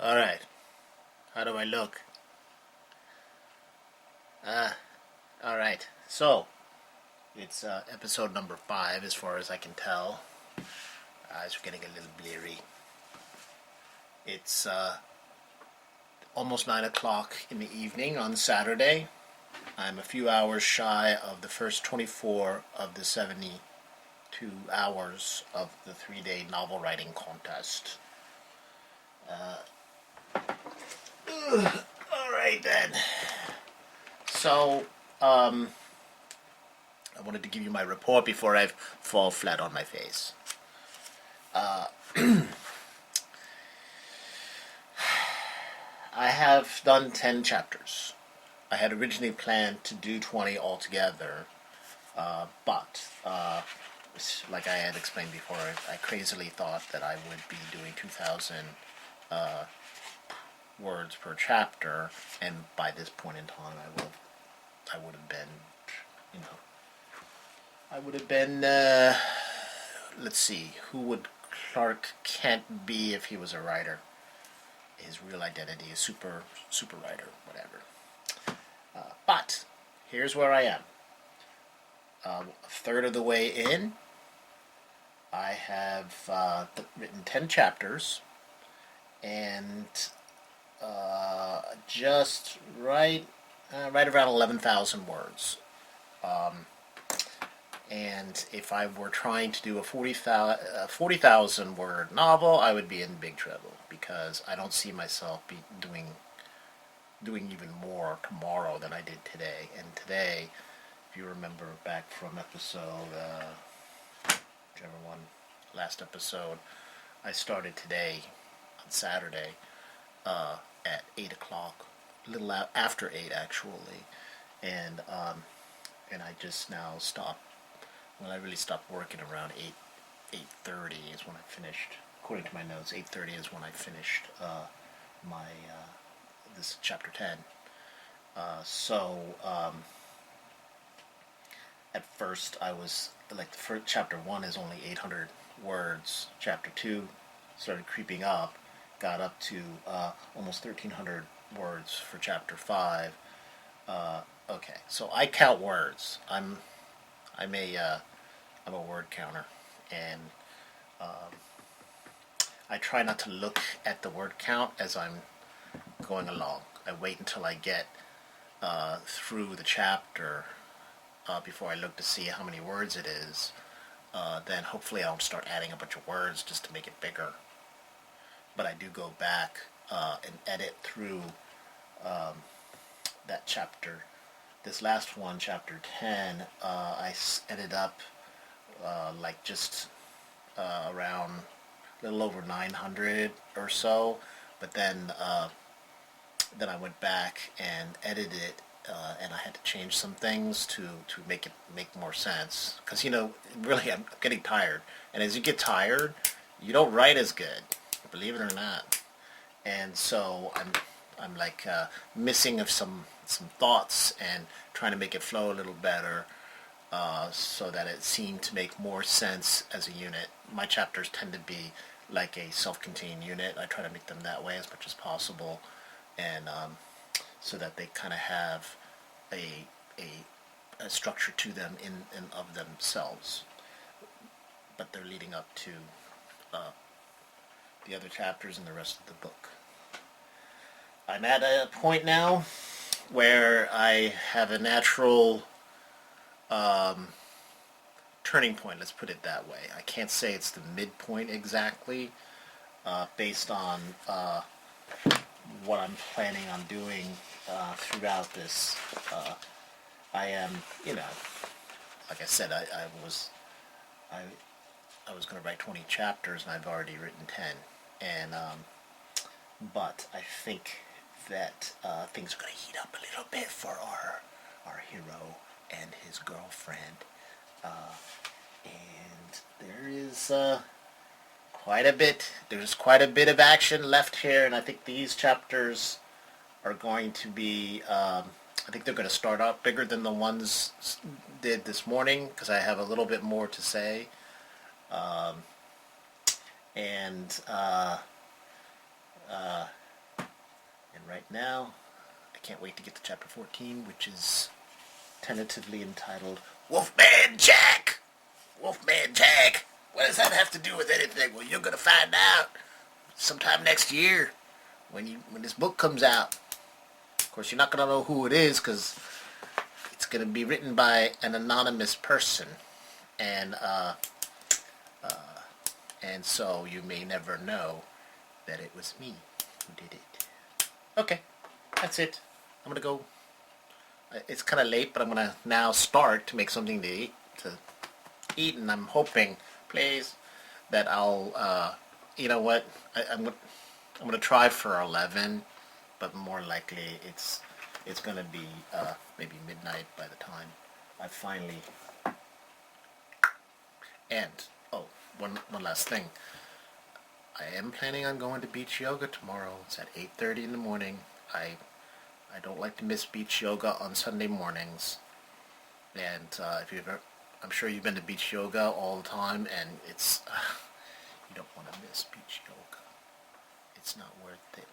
Alright, how do I look? Alright, so, it's episode number 5 as far as I can tell. Eyes are getting a little bleary. It's almost 9 o'clock in the evening on Saturday. I'm a few hours shy of the first 24 of the 72 hours of the 3-day novel writing contest. Alright then. So, I wanted to give you my report before I fall flat on my face. I have done 10 chapters. I had originally planned to do 20 altogether, but like I had explained before, I crazily thought that I would be doing 2,000 words per chapter, and by this point in time, I would have been, let's see, who would Clark Kent be if he was a writer? His real identity is super writer, whatever. But here's where I am. A third of the way in, I have written 10 chapters, and just right around 11,000 words. And if I were trying to do a 40,000 word novel, I would be in big trouble, because I don't see myself doing even more tomorrow than I did today. And today, if you remember back from episode, whichever one, last episode, I started today on Saturday at 8 o'clock, a little after 8 actually, and I just now stopped. When I really stopped working around 8:30 is when I finished. According to my notes, 8:30 is when I finished my this chapter 10. At first I was like, the first chapter 1 is only 800 words. Chapter 2 started creeping up, got up to almost 1,300 words for chapter 5. Okay, so I count words. I'm a word counter, and I try not to look at the word count as I'm going along. I wait until I get through the chapter before I look to see how many words it is. Then hopefully I'll start adding a bunch of words just to make it bigger. But I do go back and edit through that chapter. This last one, chapter 10, I ended up like just around a little over 900 or so, but then I went back and edited it, and I had to change some things to make it make more sense, because really I'm getting tired, and as you get tired, you don't write as good, believe it or not, and so I'm like missing of some thoughts and trying to make it flow a little better. So that it seemed to make more sense as a unit. My chapters tend to be like a self-contained unit. I try to make them that way as much as possible, and so that they kind of have a structure to them in of themselves. But they're leading up to the other chapters and the rest of the book. I'm at a point now where I have a natural turning point, let's put it that way. I can't say it's the midpoint exactly, based on what I'm planning on doing throughout this. I am, like I said, I was going to write 20 chapters, and I've already written 10, and but I think that things are going to heat up a little bit for our hero and his girlfriend, and there is quite a bit. There's quite a bit of action left here, and I think these chapters are going to be. I think they're going to start out bigger than the ones did this morning, because I have a little bit more to say, and And right now, I can't wait to get to chapter 14, which is tentatively entitled Wolfman Jack! Wolfman Jack! What does that have to do with anything? Well, you're gonna find out sometime next year when this book comes out. Of course, you're not gonna know who it is because it's gonna be written by an anonymous person, and and so you may never know that it was me who did it. Okay, that's it. I'm gonna go. It's kind of late, but I'm gonna now start to make something to eat, and I'm hoping, please, that I'll. You know what? I'm gonna try for 11, but more likely it's gonna be maybe midnight by the time I finally. And oh, one last thing. I am planning on going to beach yoga tomorrow. It's at 8:30 in the morning. I don't like to miss beach yoga on Sunday mornings. And if you've ever, I'm sure you've been to beach yoga all the time, and it's you don't want to miss beach yoga. It's not worth it.